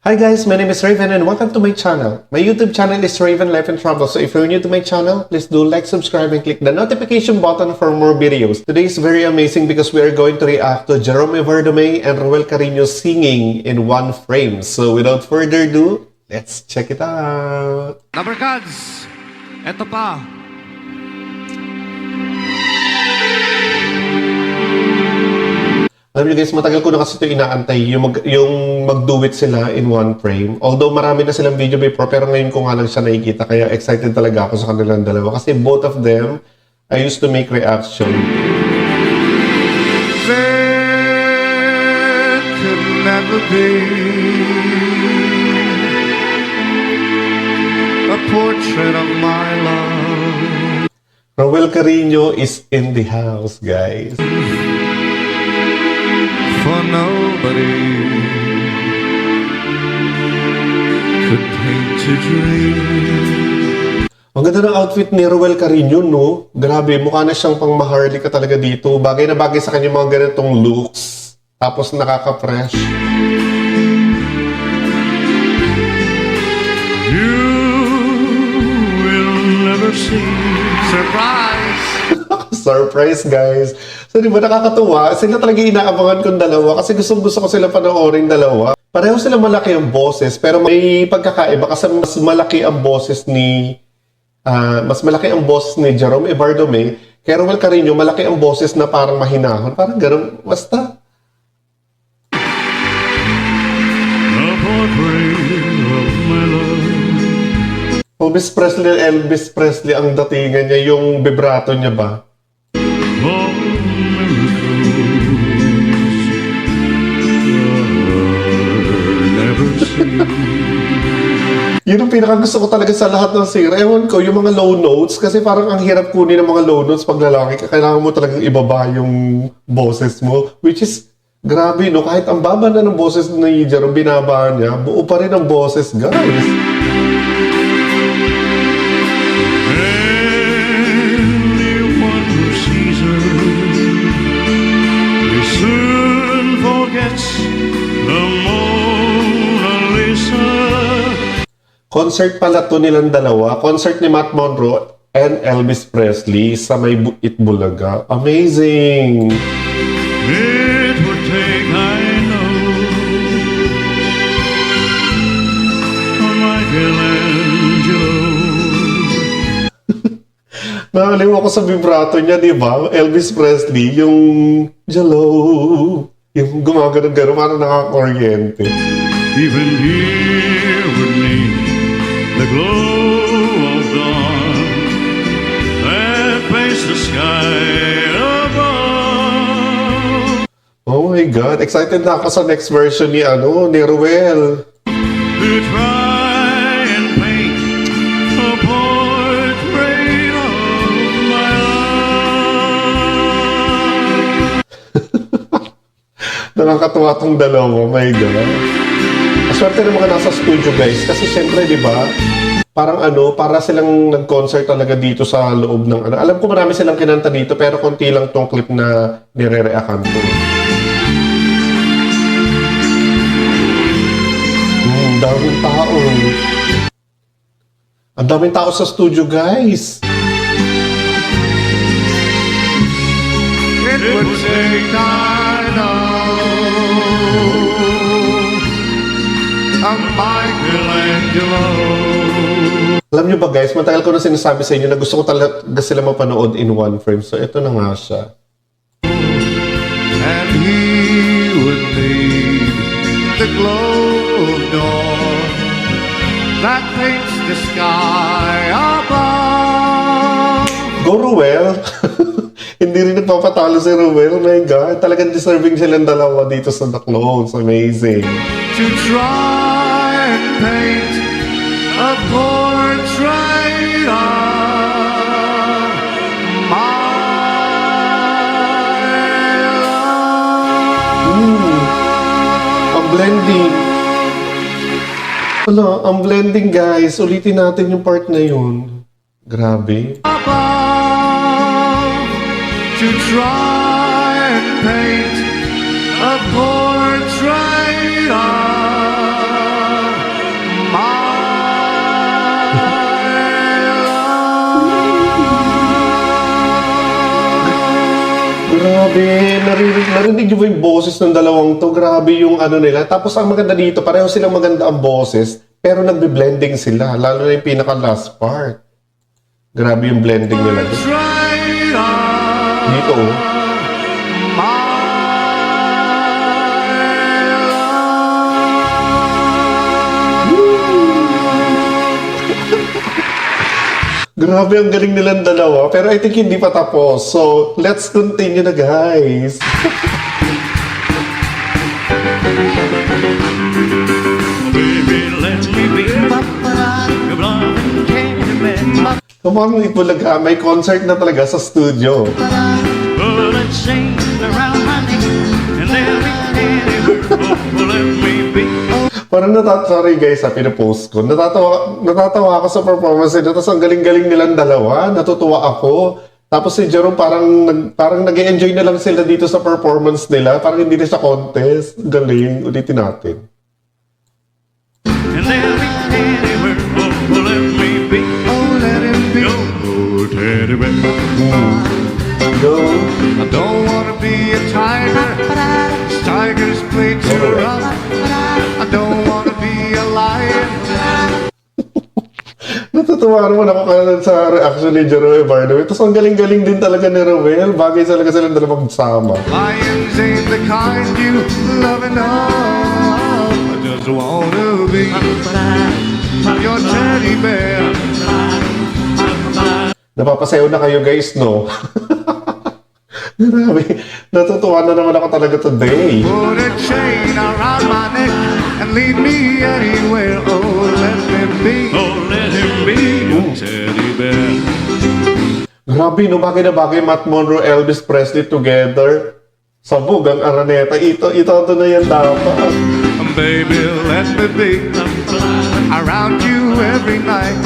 Hi guys, my name is Raven and welcome to my channel. My YouTube channel is Raven Life and Travel. So if you're new to my channel, please do like, subscribe, and click the notification button for more videos. Today is very amazing because we are going to react to Jerome Everdome and Ruel Carino singing in one frame. So without further ado, let's check it out. Number cards, eto pa. Alam niyo guys, matagal ko na kasi ito inaantay, yung mag-do-it sila in one frame. Although marami na silang video before, pero ngayon ko nga lang siya nakikita, kaya excited talaga ako sa kanilang dalawa. Kasi both of them, I used to make reaction. There could never be a portrait of my love. Ruel Carino is in the house, guys. For nobody could paint a dream. Ang ganda ng outfit ni Ruel Carino, no? Grabe, mukha na siyang pang Maharlika talaga dito. Bagay na bagay sa kanya mga ganitong looks. Tapos nakaka-fresh. You will never see. Surprise! Surprise, guys. So, di ba nakakatuwa? Sila talaga inaabangan kong dalawa kasi gusto ko sila panoorin dalawa. Pareho sila malaki ang boses pero may pagkakaiba kasi mas malaki ang boses ni Jerome Everdome. Kaya Ruel Carino, malaki ang boses na parang mahinahon. Parang gano'n, basta. Elvis Presley ang datingan niya, yung vibrato niya ba? Yun ang pinakagusto ko talaga sa lahat ng singer. Ewan ko, yung mga low notes, kasi parang ang hirap kunin ng mga low notes pag lalaki ka. Kailangan mo talagang ibaba yung boses mo. Which is, grabe, no? Kahit ang baba na ng boses ni Jerome, binaba niya, buo pa rin ang boses, guys. Concert pala to nilang dalawa. Concert ni Matt Monro and Elvis Presley sa may Itbulaga. Amazing! It would take, I know, a Michelangelo. Nakaliw ako sa vibrato niya, di ba? Elvis Presley, yung jello. Yung gumagano'n-gano'n, parang nakaka-oriente. Even here with me, the glow of dawn that paints the sky above. Oh my God, excited na ako sa next version ni Ruel. To try and paint a portrait of my love. Nakakatuwa tong dalawa, oh my God. Swerte ng mga nasa studio, guys. Kasi syempre, di ba, parang para silang nag-concert talaga dito sa loob ng Alam ko marami silang kinanta dito, pero konti lang tong clip na nire-react ko. Daming tao. Ang daming tao sa studio, guys. It would take, I know, a Michelangelo. Alam nyo ba, guys, matagal ko na sinasabi sa inyo na gusto ko talaga sila mapanood in one frame. So, ito na nga siya. And he would need the glow of dawn that paints the sky above. Go, Ruel! Hindi rin nagpapatalo si Ruel. Oh my God, talagang deserving silang dalawa dito sa The Clones. Amazing. To try and paint a portrait of my love. Ang blending. Ang blending, guys. Ulitin natin yung part na yun. Grabe. Above, to try and paint a portrait of Grabe, narinig niyo ba yung boses ng dalawang to? Grabe yung ano nila. Tapos ang maganda dito, pareho silang maganda ang boses, pero nagbe-blending sila, lalo na yung pinaka-last part. Grabe yung blending nila. Right on Dito, oh. my Grabe, ang galing nilang dalawa. Pero I think hindi pa tapos. So, let's continue na, guys. baby, let me be your loving candy man. Come on, Itbulaga. May concert na talaga sa studio. Oh, let's sing around my neck and every let me be. Parang sorry guys, pinapost ko. Natatawa ako sa performance nila. Tapos ang galing-galing nilang dalawa. Natutuwa ako. Tapos si Jerome parang nag-enjoy na lang sila dito sa performance nila. Parang hindi na siya contest. Galing. Ulitin natin. And every word, oh, let me be. Oh, let him be. Oh, teddy bear. Go. I don't wanna be a tiger. Tigers play too rough. I don't wanna be a lion. Natutuwa naman ako kanan sa reaction ni Jerome Barnaby. Tapos ang galing-galing din talaga ni Rowell. Bagay talaga silang dalawang sama. Lions ain't the kind you love enough. I just wanna be your teddy bear. Napapasayaw na kayo guys, no? Grabe. Natutuwa na naman ako talaga today. Put a chain around my neck and lead me anywhere. Oh, let him be. Oh, let him be your teddy bear. Grabe, no? Bagay na bagay, Matt Monroe, Elvis Presley together. Sabog ang Araneta. Ito na yan dapat. Baby, let me be around you every night.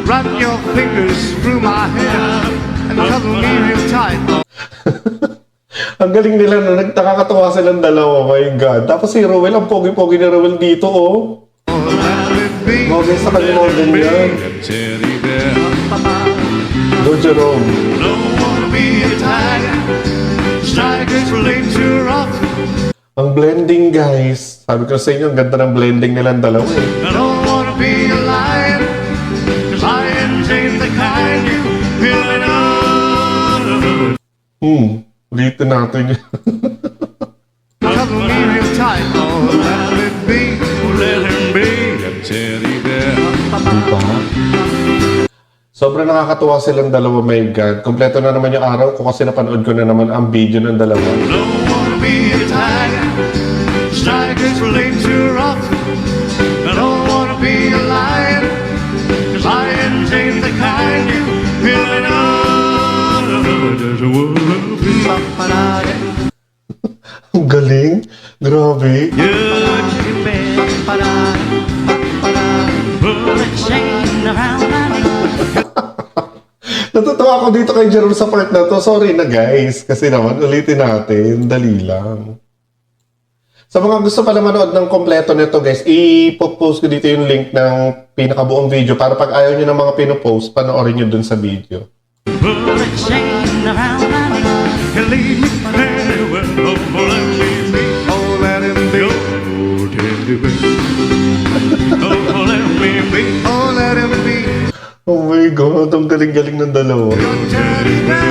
Run your fingers through my hair and cuddle me real tight. Ang galing nila, no? Nakakatawa silang dalawa. Oh my God. Tapos si Rowell, ang pogi-pogi ni Rowell dito, oh. Bagay sa kanila din yan. Teddy bear. Go, Jerome. Don't wanna be a tiger. Tigers relate to rock. Ang blending, guys. Sabi ko sa inyo, ang ganda ng blending nilang dalawa, eh. I don't wanna be a lion. 'Cause lions ain't the kind you really know. Ulitin natin yun. Cuddle me real tight. Oh, let it be. Let him be a teddy bear. Diba? Sobrang nakakatuwa silang dalawa, my God. Kompleto na naman yung araw ko kasi napanood ko na naman ang video ng dalawa. Don't wanna be a tiger. Tigers relate to rock. I don't wanna be a lion. 'Cause lions ain't the kind you really know. Just wanna be. Ang galing. Grabe. Your teddy bear. Let's sing around my neck. Natutuwa ako dito kay Jerome sa part na to. Sorry na, guys. Kasi naman, ulitin natin. Dali lang. Sa mga gusto pala manood ng kompleto nito, guys, ipopost ko dito yung link ng pinakabuong video para pag ayaw nyo ng mga pinopost, panoorin nyo dun sa video. Let's sing around my neck. And lead me anywhere. Oh, let me be. Oh, let him be. Oh, teddy bear. Oh, let me be. Oh, let him be. Oh my God, ang galing-galing ng dalawa. Your teddy bear.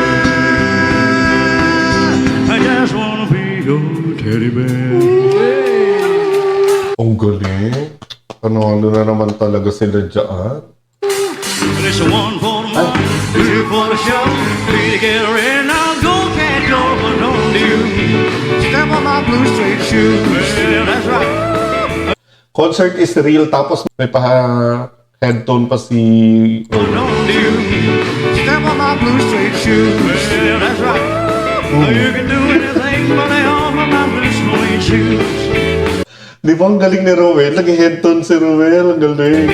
I just wanna be your teddy bear. Ang galing. Panalo na naman talaga sila dyan. This one for the money, two for the show. Three to get ready now, go cat go, but don't you step on my blue suede shoes. Yeah, that's right. Concert is real, tapos may headphone pa si... Don't you step on my blue suede shoes. Yeah, that's right. You can do anything, but they offer my blue suede shoes. Di ba ang galing ni Rowell? Nag-headphone si Rowell. Ang galing.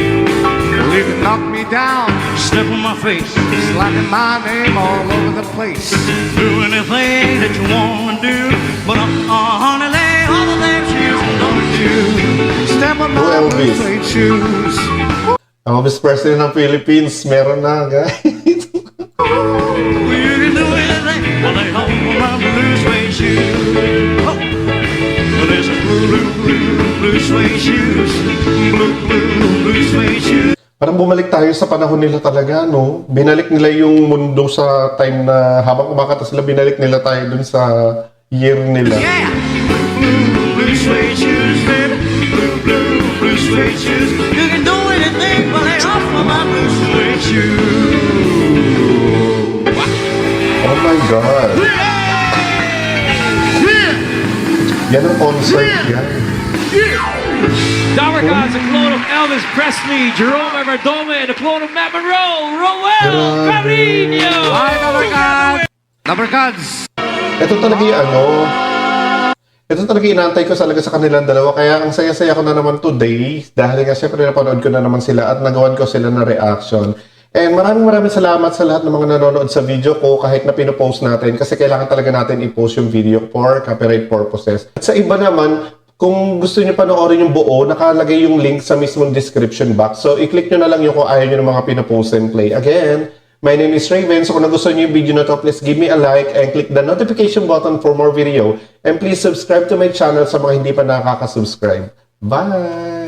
Well, you can knock me down, step on my face, slapping my name all over the place. Do anything that you wanna do, but honey, lay all the damn shoes, don't you step on my Oh, blue Elvis. suede shoes. Ang Elvis Presley ng Philippines, meron na, guys. You can do anything, but they hold my blue blue suede shoes. Blue suede shoes. Parang bumalik tayo sa panahon nila talaga, no? Binalik nila yung mundo sa time na habang kumakanta sila, binalik nila tayo dun sa year nila. Yeah! Blue suede shoes, baby. Blue suede shoes. You can do anything but lay off of my blue suede shoes. Oh my God! Yan ang concert yan. Damarcad's a clone of Elvis Presley, Jerome Everdome, and a clone of Matt Monroe, Roel Carino! Hi, Damarcad! Damarcads! Ito talaga yung ito talaga inaantay ko talaga sa kanilang dalawa. Kaya ang saya-saya ko na naman today dahil nga syempre napanood ko na naman sila at nagawan ko sila na reaction. And maraming salamat sa lahat ng mga nanonood sa video ko kahit na pinopost natin kasi kailangan talaga natin i-post yung video for copyright purposes. At sa iba naman, kung gusto niyo panoorin yung buo, nakalagay yung link sa mismong description box. So, i-click nyo na lang yung kung ayaw nyo ng mga pinopost and play. Again, my name is Raven. So, kung nagustuhan nyo yung video na to, please give me a like and click the notification button for more video. And please subscribe to my channel sa mga hindi pa nakaka-subscribe. Bye!